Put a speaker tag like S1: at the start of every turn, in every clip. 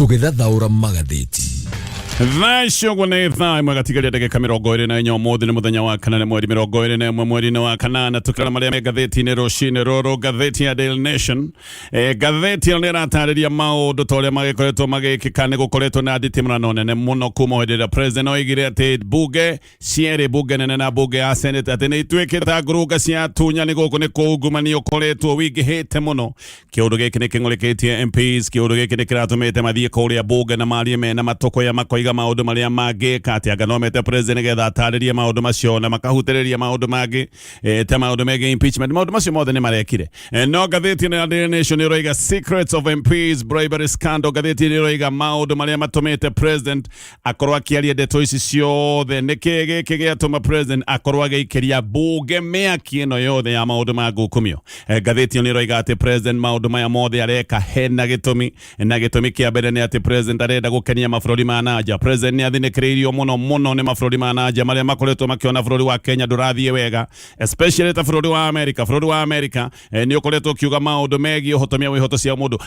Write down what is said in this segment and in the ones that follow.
S1: Tũgĩthathaũra magathĩti.
S2: Thacio gune thaa mwagatigaria ndagĩka 24 ũmũthĩ nĩ mũthenya wa kana mweri 21 mweri wa kanana tukira marĩa ngathĩti-inĩ rũcinĩ rũrũ ngathĩti ya Daily Nation ngathĩti nĩ ĩratarĩria maũndũ ta ũrĩa magĩkoretwo magĩkĩka nĩ gũkoretwo na nditimũrano nene mũno kuma hĩndĩ ĩrĩa president oigire atĩ bunge cierĩ bunge nene na bunge ya senate atĩ nĩ ituĩkĩte ngurunga cia tunya nĩ gũkũ nĩ kũungumania ũkoretwo wĩingĩhĩte mũno. Kĩũndũ gĩkĩ nĩ kĩng'ũrĩkĩtie MPs, kĩũndũ gĩkĩ nĩ kĩratũmĩte mathiĩ kũrĩa bunge na marie mena matũkũ ya makoiga maũndũ marĩa mangĩka atĩ anga nomete president getha atarĩrie maũndũ macio na makahutĩrĩria maũndũ mangĩ te maũndũ megiĩ impeachment. Maũndũ macio mothe nĩ marekire. No ngathĩti ya Daily Nation ĩroiga secrets of MPs bribery scandal. Ngathĩti ĩroiga maũndũ marĩa matũmĩte president akorwo akĩaria ndeto ici ciothe. Nĩkĩ gĩkĩ gĩatũma president akorwo agĩikĩria bunge mĩaki ĩno yothe ya maũndũ ma ngukumio. Ngathĩti nĩ ĩroiga atĩ president maũndũ maya mothe areka hena gĩtũmi, na gĩtũmi kĩa mbere nĩ atĩ president arenda gũkenia mabũrũri ma nanja. President ni athinĩkĩrĩirio mũno nĩ mabũrũri ma nanja marĩa makoretwo makĩona bũrũri wa Kenya ndũrathiĩ wega, especially ta bũrũri wa America. Bũrũri wa America nĩ ũkoretwo ũkiuga maũndũ megiĩ ũhotomia wa ihoto cia mũndũ.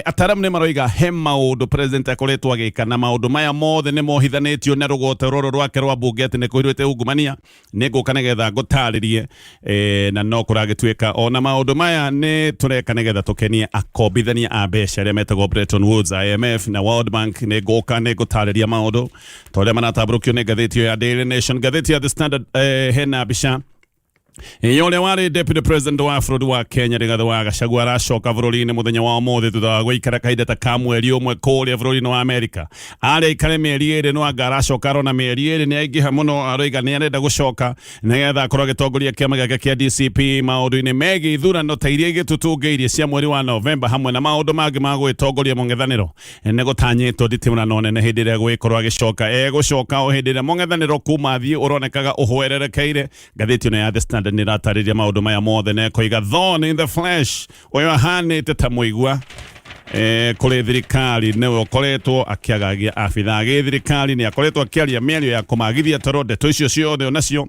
S2: Ataramu nĩ maroiga he maũndũ president akoretwo agĩka na maũndũ maya mothe nĩ mohithanĩtio na rũgote rũrũ rwake rwa bunge atĩ nĩ kũhĩrĩte ungumania. Nĩ ngũka nĩgetha ngũtarĩrie na no kũragĩtuĩka ona maũndũ maya nĩ tũreka nĩgetha tũkenie akombithania a mbeca arĩa metagwo Bretton Woods, IMF na World Bank. Nĩ ngũka nĩ ngũtarĩria maũndũ tondũ manatabũrũkio nĩ ngathĩti ya Daily Nation. Ngathĩti ya The Standard hena mbica yole wari deputy president wa bũrũri wa Kenya Rigathi wa Gachagua aracoka bũrũri-inĩ mũthenya wa ũmũthĩ thutha wa gũikara kahinda ta ka mweri ũmwe kũrĩa bũrũri-inĩ wa Amerika. Araikare mĩeri ĩrĩ no anga aracoka arona mĩeri ĩrĩ nĩ aingĩha mũno. Aroiga nĩ arenda gũcoka nĩgetha akorwo agĩtongoria kĩama gĩake kĩa DCP maũndũ-inĩ megiĩ ithurano ta iria igĩtũtũngĩirie cia mweri wa Novemba hamwe na maũndũ mangĩ ma gwĩtongoria mũng'ethanĩro. Nĩ gũtanyĩtwo nditimũrano nene hĩndĩ ĩrĩa gwĩkorwo agĩcoka egũcoka o hĩndĩ ĩrĩa mũng'ethanĩro kuma thiĩ ũronekaga ũhwererekeire. Ngathĩti ĩno ya The Standard nĩ ĩratarĩria maũndũ maya mothe na koiga thorn in the flesh ũyũ ahanĩte ta mũigua kũrĩ thirikari nĩwe ũkoretwo akĩagagia abitha gĩthirikari. Nĩ akoretwo akĩaria mĩario ya kũmagithia toro ndeto icio ciothe onacio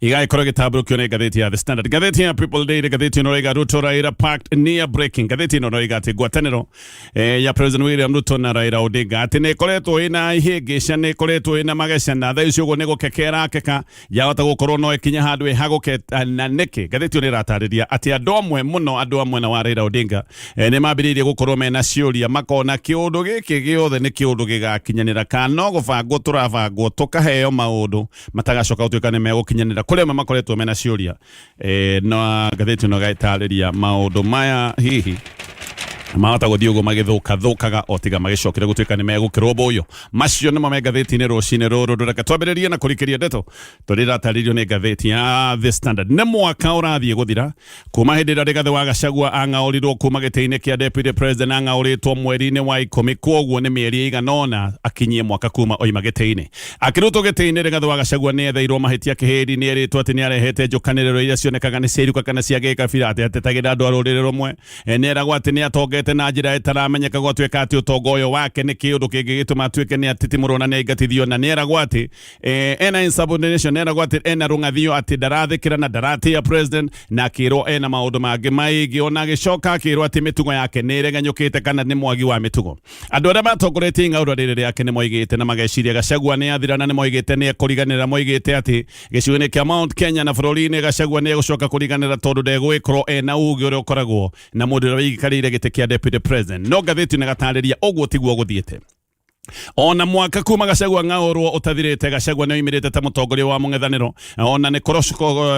S2: igagĩkorwo gĩtambũrũkio nĩ ngathĩti ya The Standard. Ngathĩti ya People Daily, ngathĩti ĩno ĩroiga Ruto Raila pact near breaking. Ngathĩti ĩno ĩroiga atĩ ngwatanĩro ya President William Ruto na Raila Odinga atĩ nĩ ĩkoretwo ĩna ihĩngĩca, nĩ ĩkoretwo ĩna mageca na thaa icio ũguo nĩ gũkekera keka yahota gũkorwo no ĩkinya handũ ĩhagũke na nĩkĩ. Ngathĩti ĩno ĩratarĩria atĩ andũ amwe mũno, andũ amwe na wa Raila Odinga nĩ mambĩrĩirie gũkorwo mena ciũria makona kĩũndũ gĩkĩ gĩothe nĩ kĩũndũ gĩgakinyanĩra kana no gũbangwo tũrabangwo tũkaheo maũndũ matagacoka gũtuĩka nĩ megũkinyanĩra kule makoretwo mena ciũria. No ngathĩti ĩno gaitarĩria maũndũ maya hihi mahota gũthiĩ ũguo magĩthũkaga o tiga magĩcokire gũtuĩka nĩ megũkĩrwo ũyũ. Macio nĩmo me ngathĩti-inĩ rũcinĩ rũrũ. Ndũreka twambĩrĩrie na kũrikĩria ndeto tondũ ĩratarĩrio nĩ ngathĩti ya The Standard. Nĩ mwaka ũrathiĩ gũthira kuma hĩndĩ ĩrĩa Rigathi wa Gachagua ang'aũrirwo kuma gĩtĩ-inĩ kĩa deputy president, ang'aũrĩtwo mweri-inĩ wa 10. Kwoguo nĩ mĩeri ĩigana ũna akinyie mwaka kuma oima gĩtĩ-inĩ. Akĩrutwo gĩtĩ-inĩ Rigathi wa Gachagua nĩ etheirwo mahĩtia kĩhĩri. Nĩ erĩtwo atĩ nĩ arehete njũkanĩrĩro iria cionekaga nĩ ciĩruka kana cia gĩkabira atĩ atetagĩra andũ a rũrĩrĩ rũmwe. Nĩ eragwo atĩ nĩ atongete na njĩra ĩtaramenyeka gwatuĩka atĩ ũtongo ũyũ wake nĩ kĩũndũ kĩngĩ gĩtũma atuĩke nĩ atitimũrwo na nĩ aingatithio. Na nĩ eragwo atĩ ena insubordination, nĩ eragwo atĩ ena rũng'athio, atĩ ndarathĩkĩra na ndaratĩĩa president, na akĩrwo ena maũndũ mangĩ maingĩ. Ona agĩcoka akĩrwo atĩ mĩtugo yake nĩ ĩregenyũkĩte kana nĩ mwagi wa mĩtugo. Andũ arĩa matongoretie ing'aũra rĩrĩ rĩake nĩ moigĩte na mageciria Gachagua nĩ athira, na nĩ moigĩte nĩ ekũriganĩra. Moigĩte atĩ gĩcigo-inĩ kĩa Mount Kenya na bũrũri-inĩ Gachagua nĩ egũcoka kũriganĩra tondũ ndegũgĩkorwo ena uge ũrĩa ũkoragwo na mũndũ ũrĩa wĩikarĩire gĩtĩ kĩa deputy president. No ngathĩti nĩ gatarĩria ũguo tiguo gũthiĩte. Ona mwaka kuma Gachagua ng'aũrwo ũtathirĩte, Gachagua nĩ oimĩrĩte ta mũtongoria wa mũng'ethanĩro. Ona nĩ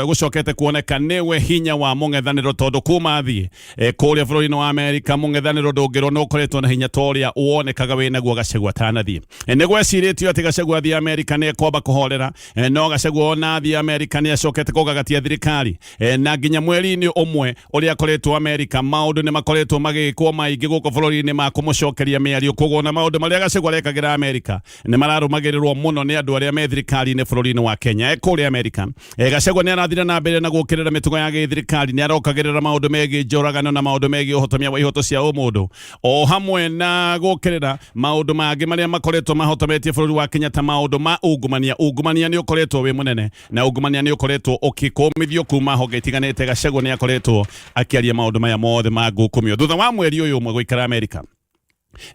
S2: gũcokete kuoneka nĩwe hinya wa mũng'ethanĩro tondũ kuma athiĩ kũrĩa bũrũri-inĩ wa Amerika mũng'ethanĩro ndũngĩrwo nĩ ũkoretwo na hinya ta ũrĩa wonekaga wĩnaguo Gachagua tanathiĩ. Nĩ gwecirĩtio atĩ Gachagua athiĩ Amerika nĩ ekwamba kũhorera. No Gachagua ona athiĩ Amerika nĩ acokete kũgagatia thirikari. Na nginya mweri-inĩ ũmwe ũrĩa akoretwo Amerika maũndũ nĩ makoretwo magĩkwo maingĩ gũkũ bũrũri-inĩ ma kũmũcokeria mĩario. Koguo na maũndũ marĩa Gachagua ekagĩra Amerika nĩ mararũmagĩrĩrwo mũno nĩ andũ arĩa me thirikari-inĩ bũrũri-inĩ wa Kenya kũrĩa Amerika. Gachagua nĩ arathira na mbere na gũkĩrĩra mĩtugo ya gĩthirikari. Nĩ arokagĩrĩra maũndũ megiĩ njũragano na maũndũ megiĩ ũhotomia wa ihoto cia ũmũndũ, o hamwe na gũkĩrĩra maũndũ mangĩ marĩa makoretwo mahotometie bũrũri wa Kenya ta maũndũ ma ungumania. Ungumania nĩ ũkoretwo wĩ mũnene na ungumania nĩ ũkoretwo ũkĩkũmithio kuma honge itiganĩte. Gachagua nĩ akoretwo akĩaria maũndũ maya mothe ma ngukumio thutha wa mweri ũyũ ũmwe gũikara Amerika.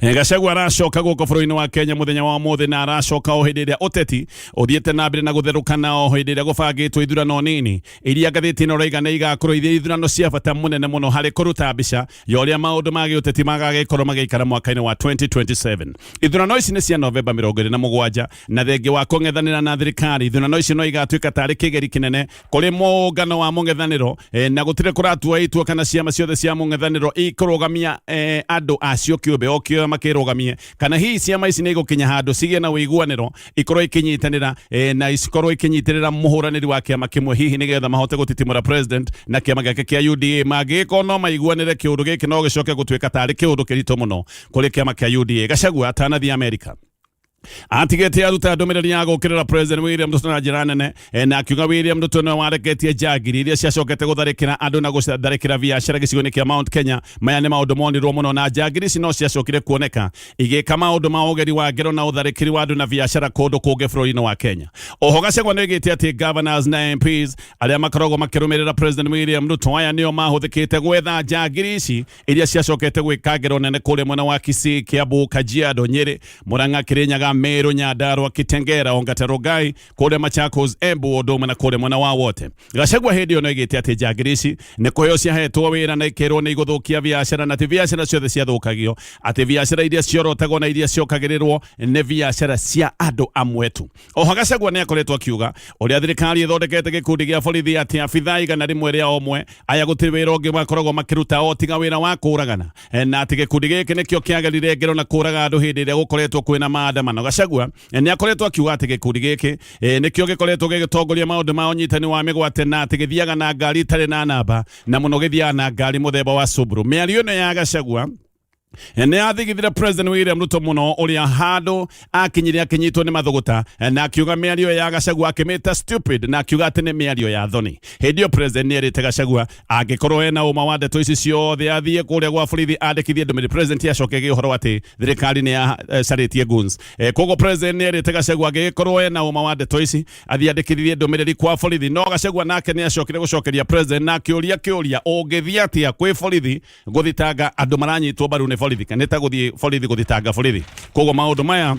S2: Gachagua aracoka guko bũrũri-inĩ wa Kenya mũthenya wa ũmũthĩ na aracoka o hĩndĩ ĩrĩa ũteti ũthiĩte na mbere na gũtherũkana o hĩndĩ ĩrĩa gũbangĩtwo ithurano nini iria ngathĩti ĩno rauga nĩ igakorwo irĩ ithurano cia bata mũnene mũno harĩ kũruta mbica ya ũrĩa maũndũ ma gĩũteti magagĩkorwo magĩikara mwaka-inĩ wa 2027. Ithurano ici nĩ cia Novemba 27 na thengia wa kũng'ethanĩra na thirikari. Ithurano ici no igatuĩka tarĩ kĩgeri kĩnene kũrĩ mũngano wa mũng'ethanĩro na gũtirĩ kũratua itua kana ciama ciothe cia mũng'ethanĩro ikũrũgamia andũ acio kĩũmbe o kĩo makĩrũgamie kana hihi ciama ici nĩ igũkinya handũ cigĩe na ũiguanĩro ikorwo ikinyitanĩra na ikorwo ikinyitĩrĩra mũhũranĩri wa kĩama kĩmwe hihi nĩgetha mahote gũtitimũra president na kĩama gĩake kĩa UDA. Mangĩgĩkorwo no maiguanĩre kĩũndũ gĩkĩ no gĩcoke gũtuĩka tarĩ kĩũndũ kĩritũ mũno kũrĩ kĩama kĩa UDA. Gachagua atanathiĩ Amerika atigete aruta ndũmĩrĩri ya gũkĩrĩra president William Ruto na njĩra nene na akiuga William Ruto no wareketie njagiri iria ciacokete gũtharĩkĩra andũ na gũtharĩkĩra biacara gĩcigo-inĩ kĩa Mount Kenya. Maya nĩ maũndũ monirwo mũno na njagiri ici no ciacokire kuoneka igĩka maũndũ ma ũgeri wa ngero na ũtharĩkĩri wa andũ na biacara kũndũ kũngĩ bũrũri-inĩ wa Kenya. Oho Gachagua nĩoigĩte atĩ governors na MPs arĩa makoragwo makĩrũmĩrĩra president William Ruto aya nĩo mahũthĩkĩte gwetha njagiri ici iria ciacokete gwĩka ngero nene kũrĩa mwena wa Kisii, Kiambu, Kajiado, Nyeri, Murang'a, Kirinyaga, Meru, Nyandarua, Kitengera, Ongata Rongai, kũrĩa Machakos, Embu, Odoma na kũrĩa mwena wa wote. Gachagua hĩndĩ ĩyo nĩoigĩte atĩ njagiri ici nĩ kũheo ciahetwo wĩra na ikerwo nĩ igũthũkia biacara na ti biacara ciothe ciathũkagio, atĩ biacara iria ciorotagwo na iria ciokagĩrĩrwo nĩ biacara cia andũ amwe tu. Oho Gachagua nĩ akoretwo akiuga ũrĩa thirikari ĩthondekete gĩkundi gĩa borithi atĩ abithaa igana rĩmwe rĩa omwe aya gũtirĩ wĩra ũngĩ makoragwo makĩruta o tiga wĩra wa kũũragana na atĩ gĩkundi gĩkĩ nĩkĩo kĩagerire ngero na kũũraga andũ hĩndĩ ĩrĩa gũkoretwo kwĩna maandamano. Gachagua nĩ akoretwo akiuga atĩ gĩkundi gĩkĩ nĩkĩo gĩkoretwo gĩgĩtongoria maũndũ ma ũnyitani wa mĩgwate na atĩ gĩthiaga na ngari itarĩ na namba na mũno gĩthiaga na ngari mũthemba wa Subaru. Mĩario ĩno ya Gachagua nĩ athigithire president William Ruto mũno ũrĩa handũ akinyire akinyitwo nĩ mathũgũta na akiuga mĩario ya Gachagua akĩmĩta stupid na akiuga atĩ nĩ mĩario ya thoni. Hĩndĩ ĩyo president nĩ erĩte Gachagua angĩkorwo ena ũma wa ndeto ici ciothe athiĩ kũrĩa gwa borithi andĩkithie ndũmĩrĩri. President acokege ũhoro atĩ thirikari nĩ yacarĩtie guns. Koguo president nĩ erĩte Gachagua angĩkorwo ena ũma wa ndeto ici athiĩ andĩkithie ndũmĩrĩri kwa borithi. No Gachagua nake nĩ acokire gũcokeria president na kĩũria ũngĩthiĩ atĩa kwĩ borithi gũthitanga andũ maranyitwo mbaru nĩ borithi kana ta gũthiĩ borithi gũthitanga borithi. Koguo maũndũ maya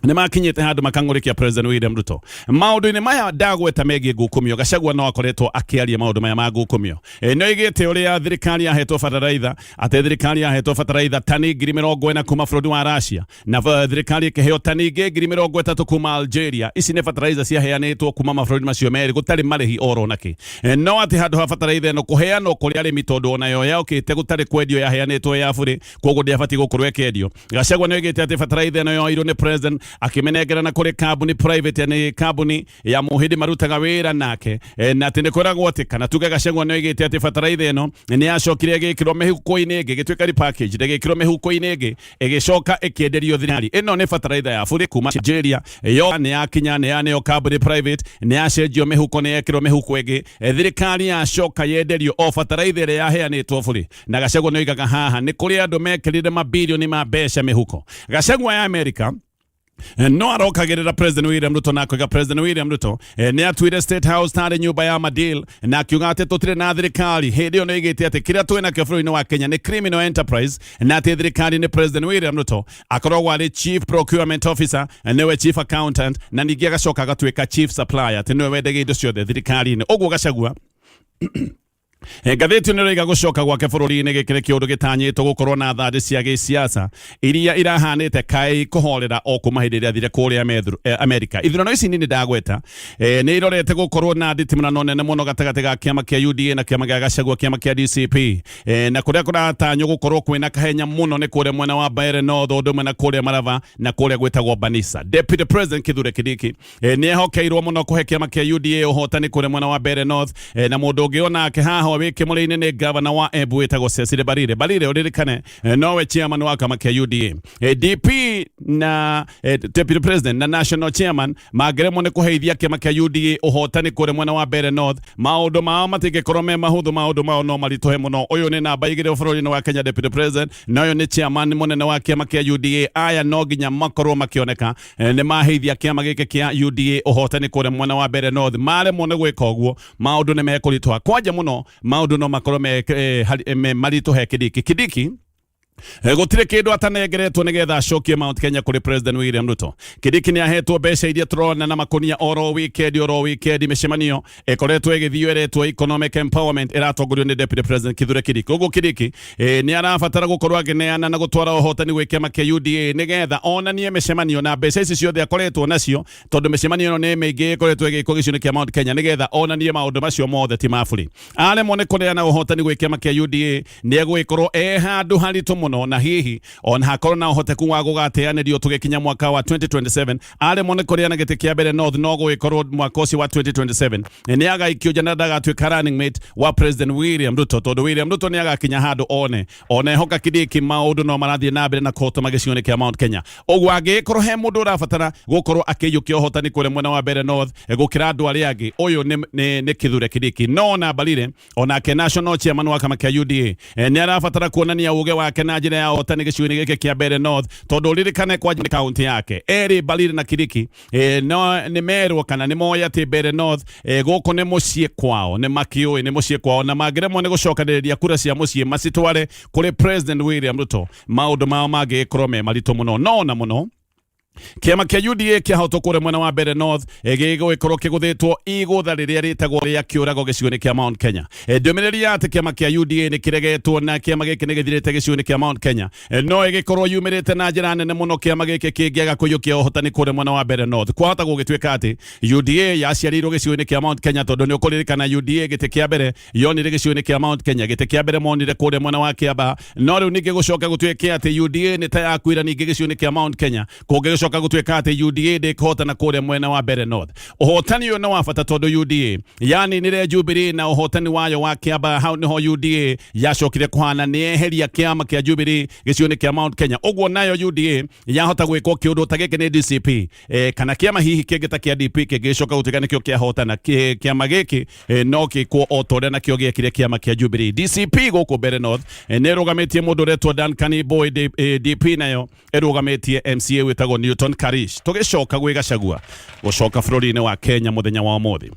S2: nĩ makinyĩte handũ makang'ũrĩkia president William Ruto. Maũndũ-inĩ maya ndagweta megiĩ ngukumio Gachagua no akoretwo akĩaria maũndũ maya ma ngukumio. Nĩoigĩte ũrĩa thirikari yahetwo bataraitha atĩ thirikari yahetwo bataraitha tani 40,000 kuma bũrũri wa Russia na thirikari ĩkĩheo tani ingĩ 30,000 kuma Algeria. Ici nĩ bataraitha ciaheanĩtwo kuma mabũrũri macio merĩ gũtarĩ marĩhi oro nakĩ. No atĩ handũ ha bataraitha ĩno kũheanwo kũrĩ arĩmi tondũ onayo yaũkĩte gũtarĩ kwendio yaheanĩtwo ya bũrĩ koguo ndĩabatiĩ gũkorwo ĩkĩendio. Gachagua nĩoigĩte atĩ bataraitha ĩno yoirwo nĩ president akĩmenengerana kũrĩ kambuni private nĩ kambuni ya mũhĩndĩ marutaga wĩra nake na atĩ nĩ kwĩragwo atĩ kana tuge Gachagua nĩoigĩte atĩ bataraitha ĩno nĩ yacokire ĩgĩkĩrwo mĩhuko-inĩ ĩngĩ ĩgĩtuĩka repackaged ĩgĩkĩrwo mĩhuko-inĩ ĩngĩ ĩgĩcoka ĩkĩenderio thirikari. Ĩno nĩ bataraitha ya bũrĩ kuma Algeria yo nĩ yakinya nĩ yaneo kambuni private nĩ yacenjio mĩhuko nĩ yekĩrwo mĩhuko ĩngĩ thirikari yacoka yenderio o bataraitha ĩrĩa yaheanĩtwo bũrĩ. Na Gachagua nĩoigaga haha nĩ kũrĩ andũ mekĩrire mabirioni ma mbeca mĩhuko. Gachagua ya Amerika no arokagĩrĩra president William Ruto na akauga president William Ruto nĩ atuire State House tarĩ nyũmba ya madeal na akiuga atĩ tũtirĩ na thirikari. Hĩndĩ ĩyo nĩoigĩte atĩ kĩrĩa twĩna kĩo bũrũri-inĩ wa Kenya nĩ criminal enterprise na atĩ thirikari nĩ president William Ruto akoragwo arĩ chief procurement officer nĩwe chief accountant na ningĩ agacoka agatuĩka chief supplier atĩ nĩwe wendagia indo ciothe thirikari-inĩ. Ũguo Gachagua ngathĩti nĩ rĩiga gũcoka gwake bũrũri-inĩ gĩkĩrĩ kĩũndũ gĩtanyĩtwo gũkorwo na thandĩ cia gĩsiasa iria irahanĩte kaĩ kũhorera o kuma hĩndĩ ĩrĩa athire kũrĩa Amerika. Ithurano ici nini ndagweta nĩ irorete gũkorwo na nditimũrano nene mũno gatagatĩ ga kĩama kĩa UDA na kĩama gĩa Gachagua kĩama kĩa DCP na kũrĩa kũratanywo gũkorwo kwĩna kahenya mũno nĩ kũrĩa mwena wa Mbaere North ũndũ ũmwe na kũrĩa Marava na kũrĩa gwĩtagwo Banisa. Deputy President Kithure Kindiki nĩ ehokeirwo mũno kũhe kĩama kĩa UDA ũhotani kũrĩa mwena wa Mbaere North na mũndũ ũngĩ onake haha wĩke mũrĩ-inĩ nĩ gavana wa Embu wĩtagwo Cecily Mbarire. Mbarire ũririkane nowe chairman wa kama kĩa UDA. DP na Deputy President na National Chairman mageremwo nĩ kũheithia kĩama kĩa UDA ũhotani kũrĩa mwena wa Mbaere North. Maũndũ mao matingĩkorwo me mahũthũ, maũndũ mao no maritũhe mũno. Ũyũ nĩ namba 2 bũrũri-inĩ wa Kenya Deputy President na ũyũ nĩ chairman mũnene wa kĩama kĩa UDA. Aya no nginya makorwo makĩoneka nĩ maheithia kĩama gĩkĩ kĩa UDA ũhotani kũrĩa mwena wa Mbaere North. Maremwo nĩ gwĩka ũguo maũndũ nĩ mekũritũha kwanja mũno, maũndũ no makorwo maritũhe Kindiki. Gutire kindu atanegeretwo nigetha acokie Mount Kenya kuri President William Ruto. Kindiki ni ahetwo mbeca iria turona na makonia oro weekend micemanio ekoretwo igithio eretwo economic empowerment iratongorio ni Deputy President Kithure Kindiki. Uguo Kindiki ni arabatara gukorwo agineana na gutwara uhotani gwi kiama kia UDA nigetha onanie micemanio na mbeca ici ciothe akoretwo nacio tondu micemanio no ni maingi ikoretwo igikwo giciuni kia Mount Kenya nigetha onanie maundu macio mothe ti maburi. Aremwo ni kuneana uhotani gwi kiama kia UDA ni egwikorwo handu haritu muno na hihi ona hakorwo na uhoteku wa gugateanirio tugikinya mwaka wa 2027 aremwo ni kureana giti kia mbere North no gwikorwo mwaka ucio wa 2027 ni agaikio jana ndagatwika running mate wa President William Ruto tondu William Ruto ni agakinya handu one hoka Kindiki maundu no marathie na mbere na koto magicione kia Mount Kenya. Ogwo angikorwo he mundu urabatara gukorwo akiyukia uhotani kure mwena wa mbere North gukira andu aria angi uyu ni Kithure Kindiki no na balire ona ke national chairman wa kama kia UDA ni arabatara kuonania uge wake na njira ya uhotani giciuni giki kia mbere North tondu ririkane kwa kaunti yake eri balire na Kindiki no ni merwo kana ni moya ti mbere North guko ni mucie kwao ni makioi ni mucie kwao na magiremwo ni gucokaniriria kura cia mucie macitware kuri President William Ruto maundu mao magikorwo me marito muno no na muno kiama kia UDA kia hoto kure mwena wa mbere North gigwikorwo kiguthitwo igutha riria ritagwo ria kiurago giciuni kia Mount Kenya. Ndumiriri ati kiama kia UDA ni kiregetwo na kiama giki ni githirite giciuni kia Mount Kenya no igikorwo yumirite na njira nene muno kiama giki kingiaga kuyukia uhotani kure mwena wa mbere North kwahota gugitwika ati UDA yaciarirwo giciuni kia Mount Kenya tondu ni ukuririkana UDA giti kia mbere yonire giciuni kia Mount Kenya giti kia mbere monire kure mwena wa Kiambu no riu ningi gucoka gutwika ati UDA ni ta yakwira ningi giciuni kia Mount Kenya coka gutwika ati UDA de kota na kure mwena wa mbere North. Uhotani yo no wafata tondu UDA yani nire Jubilee na uhotani wayo wa Kiambu hau niho UDA yacokire kuhana ni eheria kiama kia Jubilee giciuni kia Mount Kenya. Ogwo nayo UDA yahota gwikwo kiundu tagike ni DCP kana kiama hihi kingita kia DP kigicoka gutwika nikio kia hotana kiama giki no kikuo otore na kio giekire kiama kia Jubilee. DCP guku mbere North ni rugamitie mundu retwo Duncan Boy DP nayo erugamitie MCA witagwo Newton Karish. Tugicoka gwi Gachagua gucoka bururi-ini wa Kenya muthenya wa umuthi.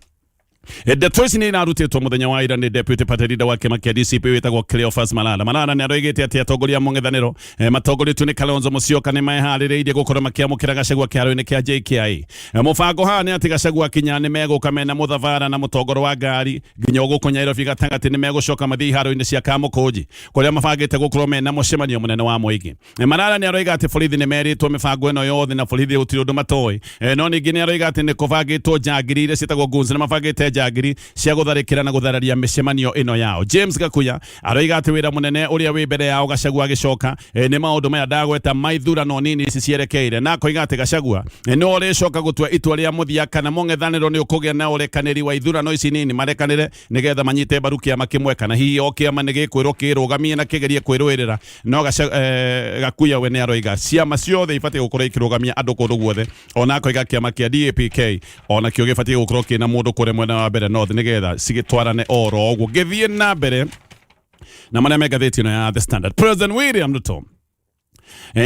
S2: Ndeto ici ni narutitwo muthenya wa ira ni Deputy Party Leader wa kiama kia DCP witagwo Cleophas Malala ni aroigite ati atongoria mung'ethaniro matongoretio ni Kalonzo Musyoka ni mehaririirie gukorwo makiamukira Gachagua kiaro-ini kia JKI. Mubango haha ni ati Gachagua kinya ni meguka mena muthavara na mutongoro wa ngari nginya guku Nairobi gatangati ni megucoka mathii haro-ini cia Kamukunji kuria mabangite gukorwo mena mucemanio munene wa muingi. Malala ni aroiga ati borithi ni meritwo mibango ino yothe na borithi gutiri undu matoi no ningi ni aroiga ati ni kubangitwo njangiri iria cietagwo goons na mabangite njangiri cia gutharikira na guthararia micemanio ino yao. James Gakuya aroiga ati wira munene uria wi mbere yao Gachagua agicoka ni maundu maya ndagweta maithurano nini ici cierekeire na koiga ati Gachagua no uricoka gutua itua ria muthia kana mung'ethaniro ni ukugia na urekaniri wa ithurano ici nini marekanire nigetha manyite mbaru kiama kimwe kana hihi o kiama ni gikwirwo kirugamie na kigerie kwirwirira no Gakuya we ni aroiga ciama ciothe ibatie gukorwo ikirugamia andu kundu guothe ona koiga kiama kia DAPK ona kio gibatie gukorwo kina mundu kure mwena wa mbere North nigetha cigitwarane oro ogwo githie na mbere na maria megathĩti ino ya The Standard. President William Ruto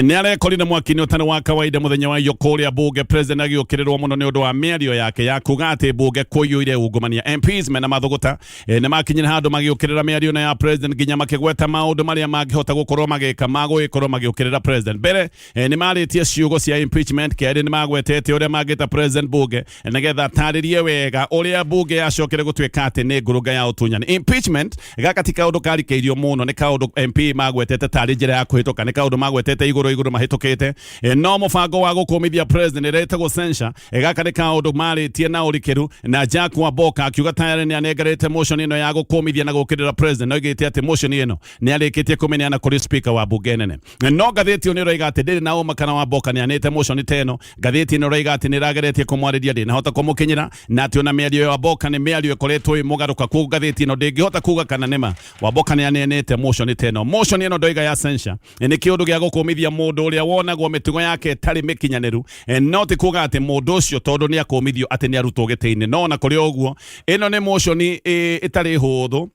S2: ni arekorire mwaki-ini utari wa kawaida muthenya wa iyo kuria bunge. President agiukirirwo muno ni undu wa miario yake ya kuga ati bunge kuyuire ungumania impeachment na mathuguta ni makinyire handu magiukirira miario na ya president nginya makigweta maundu maria mangihota gukorwo magika magugikorwo magiukirira president. Mbere ni maritie ciugo cia impeachment keri ni magwetete uria magita president bunge nigetha ataririe wega uria bunge yacokire gutwika ati ni ngurunga ya utunyani. Impeachment gakati kaundu karikeirio muno ni kaundu MP magwetete tari njira ya kuhituka ni kaundu magwetete iguru mahitukite no mubango wa gukumithia president retagwo censure gaka ni kaundu maritie na urikiru na Gachagua Gucoka akiuga tayari ni anegerete motion ino ya gukumithia na gukirira president no igite ati motion ino ni arikitie kumenyana kuri speaker wa bunge nene no gatheti ino roiga ati ndiri na uma kana wa Gucoka ni anete motion teno gatheti ino roiga ati ni rageretie kumwariria ndi na hota kumukinyira na ati ona miario wa Gucoka ni miario ikoretwo imugaruka ku gatheti ino ndingihota kuga kana nema wa Gucoka ni anete motion teno motion ino ndoiga ya censure ni kiundu gia gukumithia mundu uria wonagwo mitugo yake tari mikinyaniru no ti kuga ati mundu ucio tondu ni akumithio ati ni arutwo giti-ini no na kuri ogwo ino ni motion itari huthu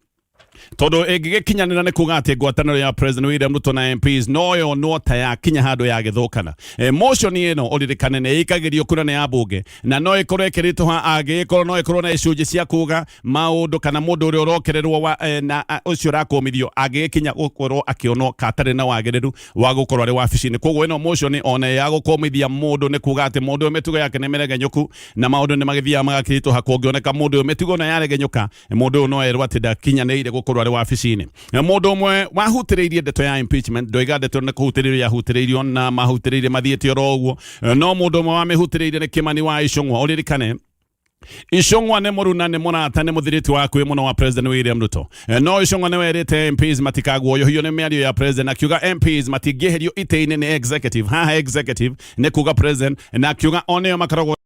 S2: Todo gikinyanira ne kuga ati ngwatanĩro ya President William Ruto na MPs noyo nota ya kinya handu ya githukana motion ino oririkane ne ikagirio kura ne ya bunge na no ikorwo ikiritwo agikorwo no ikorwo na icunji cia kuga maundu kana mundu uri urokererwo na ucio rakomithio agikinya gukorwo akionwo katare na wagiriru wa gukorwo ari wabici-ini koguo ino motion ona ya gukomithia mundu ne kuga ati mundu mitugo yake ne meregenyuku na maundu ne magithia magakiritwo hakongioneka mundu mitugo na yaregenyuka mundu no erwo ati ndakinyanĩire gukorwo ari wabici-ini mundu umwe wahutiriirie ndeto ya impeachment ndoiga ndeto ne kuhutiririo yahutiriirio na mahutiriirie mathiĩte oro ũguo no mundu umwe wamihutiriirie ni Kimani wa Icũng'wa uririkane Icũng'wa ne muruna ne murata ne muthiriti wa kwi muno wa President William Ruto no Icũng'wa ne werete MPs matikaguoyo hiyo ne miario ya president akiuga MPs matingĩeherio ite-ini ne executive haha executive ne kuga president na akiuga oneo makaragwo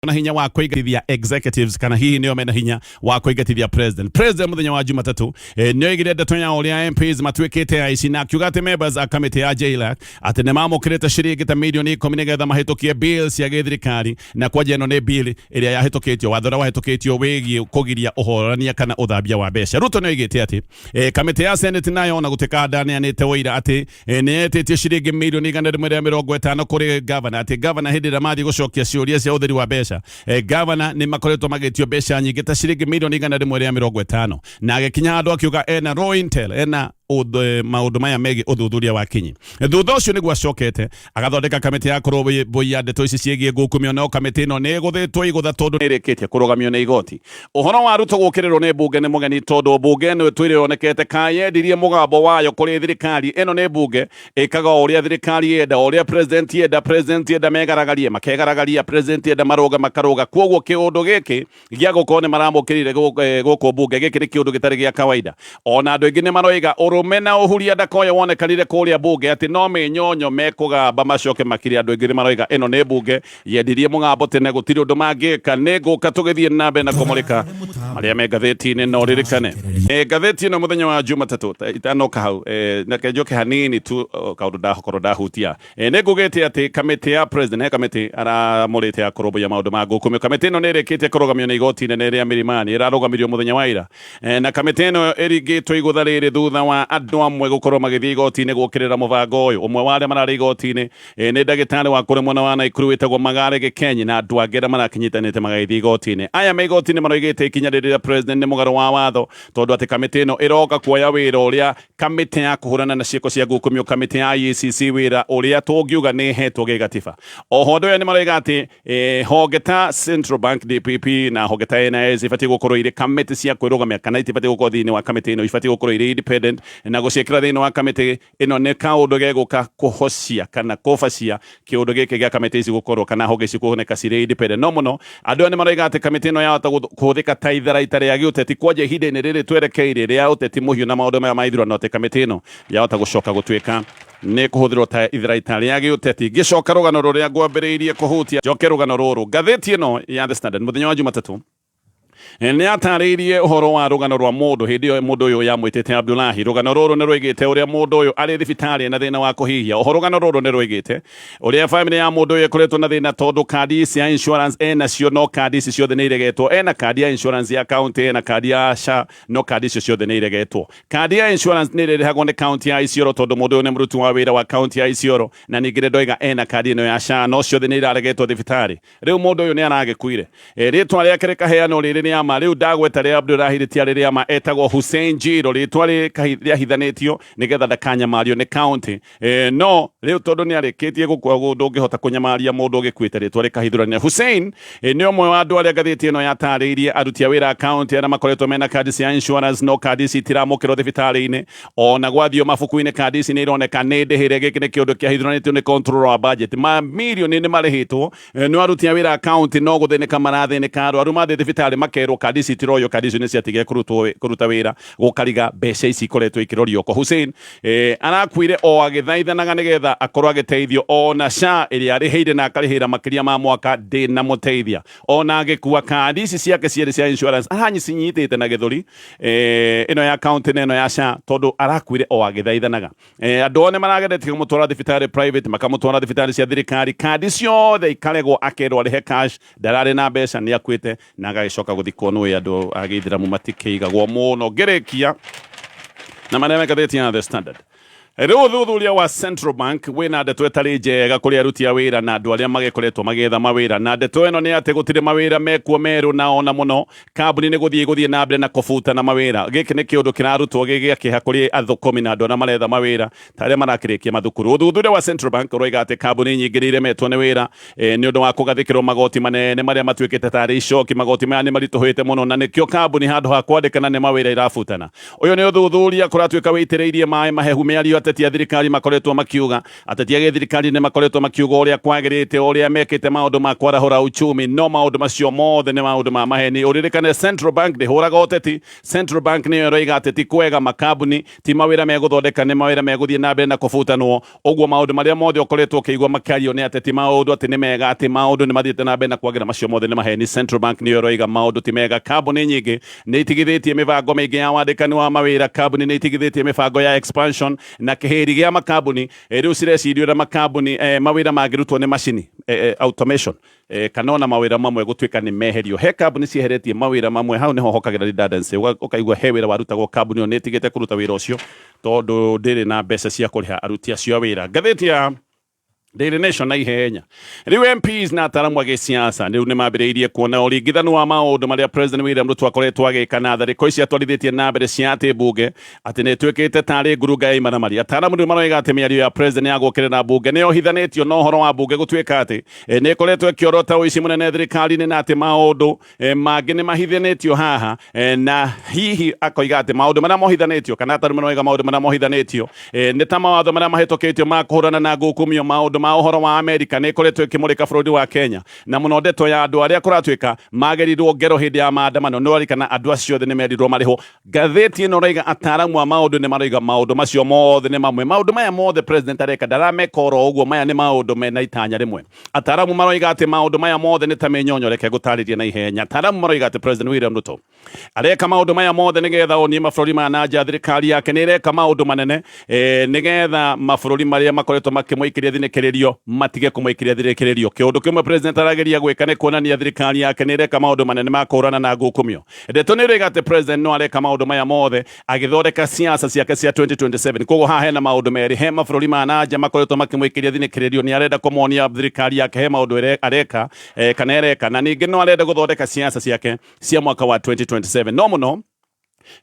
S2: na hinya wa kuigatithia executives kana hihi nio mena hinya wa kuigatithia president muthenya wa Jumatatu nio igire ndeto ya uria MPs matwikite aici na akiuga ati members a committee ya JLAC ati ne mamukirite ciringi ta milioni 10 nigetha mahitukie bills ya githirikari na kwa jeno ne bill iria yahitukitio wathora wahitukitio wigi kugiria uhorania kana uthambia wa mbeca Ruto nio igite ati committee ya Senate nayo ona gutika ndani anite Wira ati ne etitie ciringi milioni 150 kuri governor ati governor hindira mathi gucokia ciuria cia utheri wa mbeca governor ni makoretwo magitio mbeca nyingi ta ciringi milioni 150 na agikinya andu akiuga ena raw intel ena maundu maya megi uthuthuria wa kinyi thutha ucio niguo acokete agathondeka kamiti ya kurũmbũiya ndeto ici ciegie ngukumio no kamiti ino ni guthitwo igutha tondu nirikitie kurugamio ni igoti uhoro wa Ruto gukirirwo ni bunge ni mugeni tondu bunge ni twirionekete kayendirie mugambo wayo kuri thirikari ino ni bunge ikaga uria thirikari yenda uria president yenda megaragarie makegaragaria president yenda makaruga kwoguo kiundu giki gia gukorwo ni maramukirire guku bunge giki ni kiundu gitari gia kawaida ona andu ingi ni maroiga mena uhuria ndakoya wonekanire kuria bunge ati no menyonyo mekugamba macoke makiri andu ingĩ maroiga ino nĩ bunge yendirie mugambo tene gutiri undu mangĩka nĩ ngũka tũgĩthiĩ nambe na kũmũrĩka marĩa me ngathĩti-inĩ no ririkane ngathĩti ĩno mũthenya wa Jumatatu itanoka hau nake njoke hanini tu kaundu ndakorwo ndahutia nĩ ngugĩte ati kamĩtĩ ya president kamĩtĩ aramũrĩte ya kũrũmbũiya maũndũ ma ngukumio kamĩtĩ ĩno nĩ ĩrĩkĩtie kũrũgamio nĩ igoti inene rĩa Milimani ĩrarũgamirio mũthenya wa ira na kamĩtĩ ĩno ĩringĩtwo igũtha rĩrĩ thutha wa andu amwe gukorwo magithii igoti-ini gukirira mubango uyu umwe wale marari igoti-ini ni ndagitari wa kuri mwana wa Naikuru witagwo Magare Gikenyi na andu angĩ marakinyitanite magithii igoti-ini aya me igoti-ini maroigite ikinya rĩrĩa president ni mugaro wa watho tondu ati kamĩtĩ ĩno iroka kuoya wira uria kamĩtĩ ya kuhurana na ciĩko cia ngukumio kamĩtĩ ya IECC wira uria tungiuga ni hetwo gĩgatiba oho andu aya ni maroiga ati honge ta Central Bank DPP na honge ta NIS ibatie gukorwo iri kamĩtĩ cia kwĩrũgamia kana itibatie gukorwo thĩinĩ wa kamĩtĩ ĩno ibatie gukorwo iri independent na guciikira thiini wa kamiti ino ni kaundu geguka kuhocia kana kubacia kiundu giki gia kamiti ici gukorwo kana honge ici kuoneka ciri independent no muno andu ni maroiga ati kamiti ino yahota kuhuthika ta itharaita ria giuteti kwaje ihinda-ini riri twerekeire ria uteti muhiu na maundu maya ma ithurano ati kamiti ino yahota gucoka gutwika ni kuhuthirwo ta itharaita ria giuteti gicoka rugano ruria ngwambiriirie kuhutia njoke rugano ruru ngathĩti ino ya The Standard muthenya wa Jumatatu ni atariirie uhoro wa rugano rwa mundu hindi yo mundu uyu yamwitite Abdullahi rugano ruru ni rwigite uria mundu uyu ari thibitari na thina wa kuhihia uhoro rugano ruru ni rwigite uria family ya mundu uyu ikoretwo na thina tondu kadi cia insurance ena cio no kadi ici ciothe ni iregetwo ena kadi ya insurance ya county ena kadi ya SHA no kadi icio ciothe ni iregetwo kadi ya insurance ni irehagwo ni county ya Isiolo tondu mundu uyu ni muruti wa wira wa county ya Isiolo na ningire ndoiga ena kadi ino ya SHA no ciothe ni iraregetwo thibitari riu mundu uyu ni aragikuire ritwa riake rikaheanwo riri ni ama riu ndagweta ria Abdullahi ritia riria ma etagwo Hussein Jiro ritwa ria hithanitio nigetha ndakanyamario ni county no riu tondu ni arikitie gukwa ndungihota kunyamaria mundu ugikuite ritwa rikahithurania Hussein ni omwe wa andu aria ngathĩti ino yatariirie aruti a wira county aria makoretwo mena kadi cia insurance no kadi ici itiramukirwo thibitari-ini ona gwathio mabuku-ini kadi ici ni ironeka ni ndihire giki ni kiundu kiahithuranitio ni control wa budget ma milioni ni marihitwo no aruti a wira county no guthinika marathinika arwaru mathi thibitari makerwo kadi ici tiroyo kadi ici ni ciatige kuruta wira gukariga mbeca ici ikoretwo ikirorio ko Hussein arakwire o agithaithanaga nigetha akorwo agiteithio ona SHA iria ariheire na akarihira makiria ma mwaka ndina muteithia ona agikua kadi ici ciake cieri cia insurance ahanyi cinyitite na githuri ino ya county ino ya SHA tondu arakwire o agithaithanaga andu one marageretie kumutwara thibitari private makamutwara thibitari cia thirikari kadi ciothe ikaregwo akerwo arihe cash ndarari na mbeca ni akwite na agagicoka guthii thiko no yado agithira mu matikeiga muno gerekia na marĩa gatheti ya The Standard. Rĩu ũthuthuria wa Central Bank wĩna ndeto ĩtarĩ njega kũrĩ aruti a wĩra na andũ arĩa magĩkoretwo magĩetha mawĩra, na ndeto ĩno nĩ atĩ gũtirĩ mawĩra mekuo merũ na ona mũno kambuni nĩ gũthiĩ na mbere na kũbuta na mawĩra. Gĩkĩ nĩ kĩũndũ kĩrarutwo gĩa kĩeha kũrĩ athũkũmi na andũ arĩa maretha mawĩra ta arĩa marakĩrĩkia mathukuru. Ũthuthuria wa Central Bank ũroiga atĩ kambuni nyingĩ nĩ iremetwo nĩ wĩra nĩ ũndũ wa kũgathĩkĩrwo magoti manene marĩa matuĩkĩte tarĩ icoki. Magoti maya nĩ maritũhĩte mũno na nĩkĩo kambuni handũ ha kwandĩkana nĩ mawĩra irabutana. Ũyũ nĩ ũthuthuria kũratuĩka wĩitĩrĩirie maĩ mahehu mĩario ateti a thirikari makoretwo makiuga. Ateti a thirikari nĩ makoretwo makiuga ũrĩa kwagĩrĩte, ũrĩa mekĩte maũndũ ma kwarahũra uchumi, no maũndũ macio mothe nĩ maũndũ ma maheni. Ũririkane Central Bank ndĩhũraga ũteti. Central Bank nĩyo ĩroiga ateti kwega makambuni ti mawĩra megũthondeka, nĩ mawĩra megũthiĩ na mbere na kũbutanwo. Ũguo maũndũ marĩa mothe ũkoretwo ũkĩigua makĩario nĩ ateti maũndũ atĩ nĩ mega, atĩ maũndũ nĩ mathiĩte na mbere na kwagĩra, macio mothe nĩ maheni. Central Bank nĩyo ĩroiga maũndũ ti mega. Kambuni nyingĩ nĩ itigithĩtie mĩbango mĩingĩ ya wandĩkani wa mawĩra. Kambuni nĩ itigithĩtie mĩbango ya expansion na kĩhĩri gĩa makambuni. Rĩu cirecirio na makambuni mawĩra mangĩrutwo nĩ macini, automation, kana ona mawĩra mamwe gũtuĩka nĩ meherio. He kambuni cieheretie mawĩra mamwe, hau nĩho hokagĩra redundancy. Ũkaigua he wĩra warutagwo kambuni nĩ ĩtigĩte kũruta wĩra ũcio tondũ ndĩrĩ na mbeca cia kũrĩha aruti acio wĩra. Ngathĩti ya Daily Nation na ihenya. Rĩu MPs na ataramu a gĩsiasa rĩu nĩ mambĩrĩirie kuona ũringithanu wa maũndũ marĩa President William Ruto akoretwo agĩka na tharĩko ici atwarithĩtie na mbere cia atĩ mbunge atĩ nĩ ĩtuĩkĩte tarĩ ngurunga ya imaramari. Ataramu nĩ maroiga atĩ mĩario ya President ya gũũkĩrĩra mbunge nĩ yohithanĩtio na ũhoro wa mbunge gũtuĩka atĩ nĩ ĩkoretwo ĩkĩorota ũici mũnene thirikari-inĩ na atĩ maũndũ mangĩ nĩ mahithanĩtio haha, na hihi akoiga atĩ maũndũ marĩa mohithanĩtio, kana ataramu maroiga maũndũ marĩa mohithanĩtio nĩ ta mawatho marĩa mahĩtũkĩtio ma kũhũrana na ngukumio, maũndũ ma ũhoro wa Amerika nĩ ĩkoretwo ĩkĩmũrĩka bũrũri wa Kenya, na mũno ndeto ya andũ arĩa kũratuĩka magerirwo ngero hĩndĩ ya maandamano nĩ orikana andũ acio othe nĩ merirwo marĩho. Ngathĩti ĩno roiga ataramu a maũndũ nĩ maroiga maũndũ macio mothe nĩ mamwe. Maũndũ maya mothe President areka ndarameka oro ũguo, maya nĩ maũndũ mena itanya rĩmwe. Ataramu maroiga atĩ maũndũ maya mothe nĩ ta mĩnyonyo, reke gũtarĩria na ihenya. Ataramu maroiga atĩ President William Ruto areka maũndũ maya mothe nĩgetha onie mabũrũri ma nanja. Thirikari yake nĩ ĩreka maũndũ manene nĩgetha mabũrũri marĩa makoretwo makĩmũikĩria thinĩkĩrĩrio matige kũmũikĩria thirĩkĩrĩrio. Kĩũndũ kĩmwe President arageria gwĩka nĩ kuonania thirikari yake nĩ ĩreka maũndũ manene ma kũhũrana na ngukumio. Ndeto nĩ ĩroiga atĩ President no areka maũndũ maya mothe agĩthondeka siasa ciake cia 2027. Koguo haha hena maũndũ merĩ. He mabũrũri ma nanja makoretwo makĩmũikĩria thirĩkĩrĩrio, nĩ arenda kũmonia thirikari yake he maũndũ areka kana ereka, na ningĩ no arenda gũthondeka siasa ciake cia mwaka wa 2027. No mũno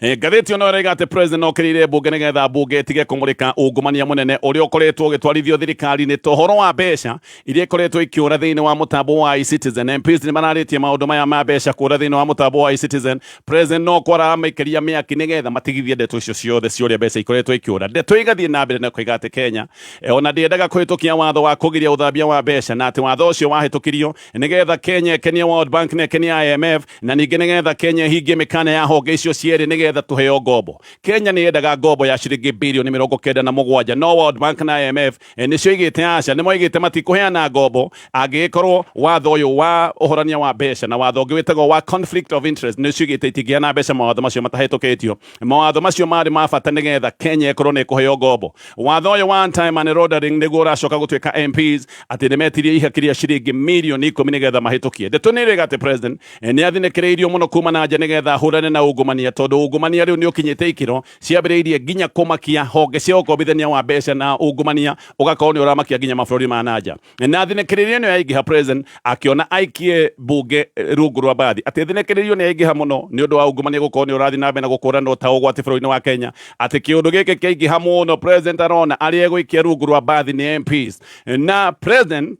S2: ngathĩti ĩno ĩroiga atĩ President okĩrĩire mbunge nĩgetha mbunge ĩtige kũmũrĩka ungumania mũnene ũrĩa ũkoretwo ũgĩtwarithio thirikari-inĩ ta ũhoro wa mbeca iria ikoretwo ikĩũra thĩinĩ wa mũtambo wa eCitizen. MPs nĩ mararĩtie maũndũ maya ma mbeca kũũra thĩinĩ wa mũtambo wa eCitizen. President no kwara maikĩria mĩaki nĩgetha matigithie ndeto icio ciothe ciũrĩa mbeca ikoretwo ikĩũra. Ndeto igathiĩ na mbere na kuiga atĩ Kenya ona ndĩendaga kũhĩtũkia watho wa kũgiria ũthambia wa mbeca, na atĩ watho ũcio wahĩtũkirio nĩgetha Kenya ĩkenie World Bank na ĩkenie IMF, na ningĩ nĩgetha Kenya ĩhingie mĩkana ya honge icio cierĩ nĩgetha tuheo ngombo. Kenya nĩ yendaga ngombo ya ciringi birioni 97, no World Bank na IMF nĩcio igĩte aca, nĩ moigĩte matikũheana ngombo angĩkorwo watho ũyũ wa ũhorania wa mbeca na watho ũngĩ wĩtagwo wa conflict of interest nĩcio igĩte itingĩheana mbeca. Mawatho macio matahĩtũkĩtio. Mawatho macio marĩ ma bata nĩgetha Kenya ĩkorwo nĩ ĩkũheo ngombo. Watho ũyũ wa one-time money laundering nĩguo ũracoka gũtuĩka MPs atĩ nĩ metirie ihakĩria ciringi mirioni 10 nĩgetha mahĩtũkie. Ndeto nĩ ĩroiga atĩ President nĩ athinĩkĩrĩirio mũno kuma na nja nĩgetha ahũrane na ungumania, tondũ ungumania rĩu nĩ ũkinyĩte ikĩro ciambĩrĩirie nginya kũmakia honge cia ũkombithania wa mbeca, na ungumania ũgakorwo nĩ ũramakia nginya mabũrũri ma nanja. Na thinĩkĩrĩrio nĩ yaingĩha President akĩona aikie mbunge rungu rwa mbathi, atĩ thinĩkĩrĩrio nĩ yaingĩha mũno nĩ ũndũ wa ungumania gũkorwo nĩ ũrathiĩ na mbere na gũkũranwo ta ũgwati bũrũri-inĩ wa Kenya. Atĩ kĩũndũ gĩkĩ kĩaingĩha mũno President arona arĩa egũikia rungu rwa mbathi nĩ MPs, na President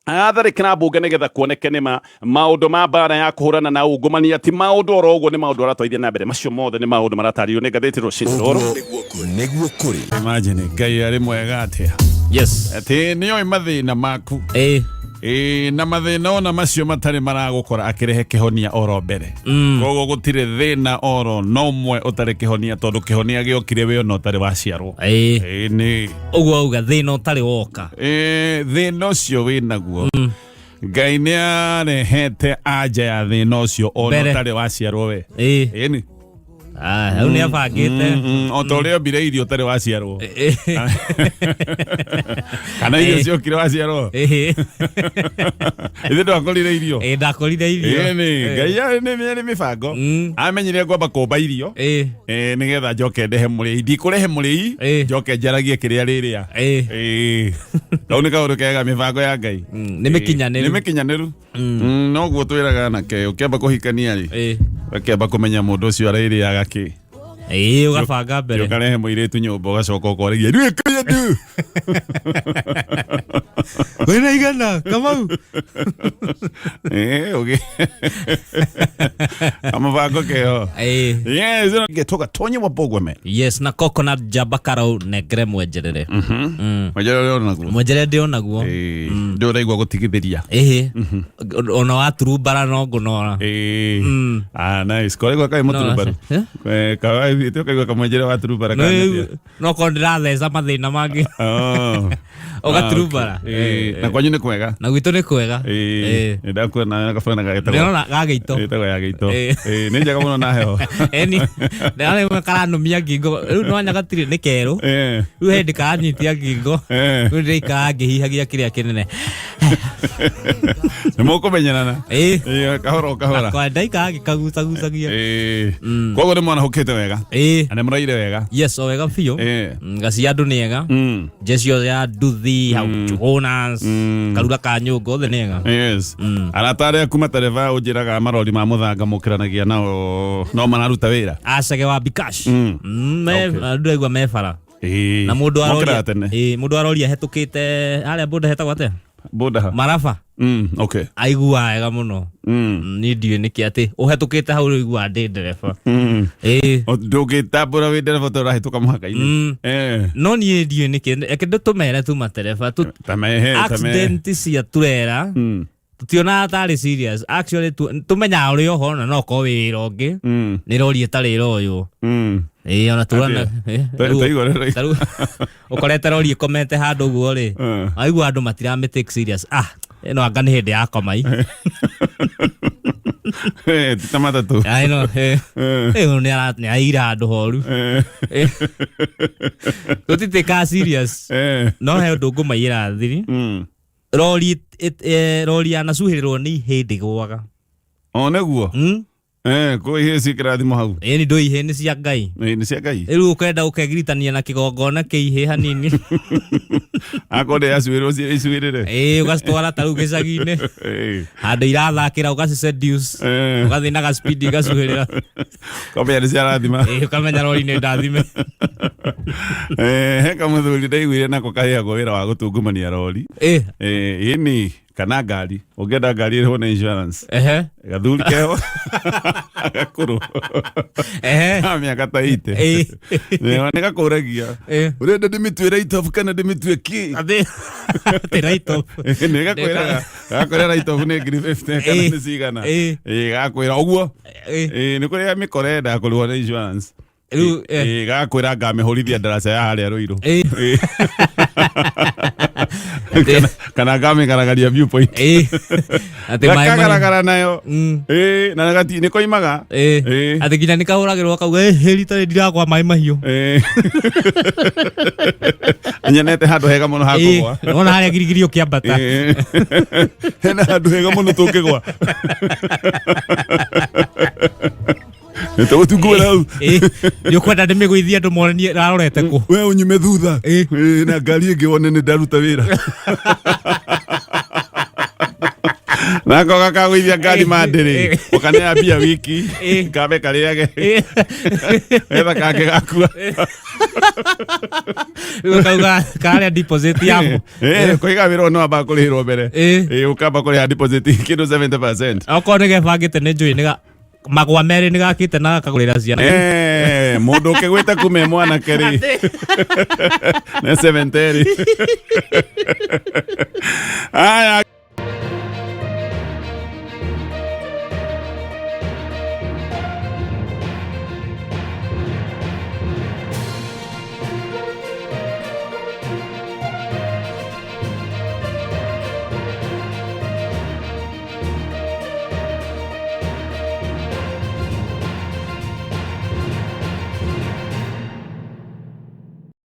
S2: atharĩkĩra mbunge nĩgetha kuoneke nĩ maũndũ ma mbara ya kũhũrana na ungumania ti maũndũ oro ũguo, nĩ maũndũ aratwarithia na mbere. Macio mothe nĩ maũndũ maratarĩrio nĩ ngathĩti rũcinĩ rũrũ.
S1: Nĩguo kũrĩ.
S2: Imagine Ngai arĩ mwega atĩa.
S3: Yes.
S2: Atĩ nĩoĩ mathĩna maku. Na mathĩna ona macio matarĩ maragũkora akĩrehe kĩhonia oro mbere. Koguo gũtirĩ thĩna oro no ũmwe ũtarĩ kĩhonia, tondũ kĩhonia gĩokire we ona ũtarĩ waciarwo. Nĩ
S3: ũguo auga thĩna ũtarĩ woka.
S2: Thĩna ũcio wĩnaguo Ngai nĩ arehete anja ya thĩna ũcio ona ũtarĩ waciarwo we. Ĩni
S3: hau nĩ abangĩte
S2: o ta ũrĩa mbire irio ũtarĩ waciarwo Kana irio cio kiro aciaro. Ithe ndakorire irio.
S3: Ndakorire irio.
S2: Ngai ya nĩ mibango. Amenyire ngomba kũmba irio. Nigetha njoke ndehe mũrĩi. Ndikurehe mũrĩi. Njoke njaragie kĩrĩa rĩrĩa. Kau nĩ kaũndũ kega mĩbango ya Ngai.
S3: Nĩ mĩkinyanĩru.
S2: Nĩ mĩkinyanĩru. No guo twĩraga nake ũkĩamba kũhikania rĩ. Ũkĩamba kũmenya mũndũ ũcio arĩrĩaga kĩ.
S3: Ũgabanga mbere.
S2: Ũkarehe mũirĩtu nyũmba ũgacoka ũkoragia nĩ kaya tu.
S3: Wena igana Kamau.
S2: Okay. Amabango keo. Yes, ngetoka tonye wa Bogweme.
S3: Yes, na coconut jabakarau negre mwejerere.
S2: Mwejerere onaguo.
S3: Mwejerere ndi onaguo.
S2: Ndio raigwa gutigithiria.
S3: Ona waturubara no ngunora.
S2: Nice. Koregwa kai muturubara. Kawai vito kai kamwejere waturubara kana.
S3: No kondira thesa mathina mangi. Ogaturubara.
S2: Na kwanyu ni kwega.
S3: Na gwitu ni kwega.
S2: Ndakuona gabana gagetagwo.
S3: Ndona gageito.
S2: Getagwo ya geito. Ni njega muno na heho.
S3: Eni ndale makaranumia ngingo. Riu no nyagatire ni keru. Riu hendi kanyitia ngingo. Riu ndika ngihihagia kiria kinene.
S2: Nimukumenyana. Kahora kahora.
S3: Kwa ndaika gikagucagucagia.
S2: Kogo ni mwana hokete wega. Ane muraire wega.
S3: Yes, o wega fiyo. Ngasi andu ni wega. Jesio ya duthi hau Jonas. Karura ka nyungu othe ni wega.
S2: Yes. Aratare kuma Tereva ujiraga marori ma muthanga mukiranagia nao no manaruta wira.
S3: Acege wa Bikash. Me ndegwa mefara. Na mundu arori. Mundu arori ahetukite aria boda hetagwo atia?
S2: Boda.
S3: Marafa.
S2: Okay.
S3: Aigua wega muno. Ni ndiwe niki ati uhetukite hau igua ndi ndereba.
S2: Ndugitambura wi ndereba to rahituka muhaka-ini.
S3: No ni ndiwe niki ekende tumere tu matereba tu.
S2: Tamehe.
S3: Accident cia turera. Tutiona atari serious. Actually tumenya uri oho na no ko wira ungi. Ni rori etari royo. Ona turana. Taru. Ukorete rori ikomete handu guo ri. Aigua andu matirame take serious. No anga ni hindi ya komai.
S2: Titamata tu.
S3: Ai no. Ni aira andu horu. Tutiteka serious. No he undu ngumaira thiri. Rori anacuhirirwo ni hindi gwaga.
S2: Oneguo. Ko ihe sikirathimo hau.
S3: Ni ndo ihe ni cia Ngai.
S2: Ni cia Ngai.
S3: Riu ukenda ukegiritania na kigongona ke ihe hanini.
S2: Akode acuirwo icwirire.
S3: Ugacitwara taru gicagi-ini. Handu irathakira ugaci seduce. Ugathi na ga speed igacuhirira.
S2: Kombe ni cia rathima.
S3: Ukamenya rori ni ndathime.
S2: He kamuthuri ndaiguire nako kaheagwo wira wa gutungumania rori. Ini kana ngari ungenda ngari ĩrĩhwo na insurance gathuri keho gakũrũ mĩaka ta 80 nĩ gakũragia ũrenda ndĩmĩtue write off kana ndĩmĩtue ki
S3: ati write off
S2: nĩ gakwĩra write off nĩ ngiri 50 kana nĩ cigana gakwĩra ũguo nĩ kũrĩa mĩkorenda kũrĩhwo na insurance gakwĩra ngamĩhũrithia ndaraca ya harĩa Rũirũ kana ngamĩgaragaria viewpoint gakagaragara nayo na gati nĩ koimaga
S3: ati nginya nĩ kahũragĩrwo kauga rita ndiragwa maĩ mahiũ
S2: nyenete handũ hega mũno ha kũgwa
S3: ona harĩa girigiri ũkĩambata
S2: hena handũ hega mũno tũngĩgwa Nito tungwela au.
S3: Nĩ ũkwenda ndĩmĩgũithie andũ moranie rarorete kũ.
S2: We unyume thutha. Na ngari ĩngĩ wone nĩ ndaruta wĩra. Nako gakagũithia ngari mandĩrĩ. Ũkanea mbia wiki. Kabe karĩage. Etha kake gakua.
S3: Ukauga karĩa deposit yamo.
S2: Kũiga wĩra no amba kũrĩhĩrwo mbere. Ũkamba kũrĩha deposit kĩndũ 70%.
S3: Okorwo nĩ gebangĩte nĩ njũĩ nĩ magwa merĩ nĩ gakĩte na gakagũrĩra ciana.
S2: Mũndũ ũkĩgwĩte kume mwanake rĩ. Nĩ cemetery. Aya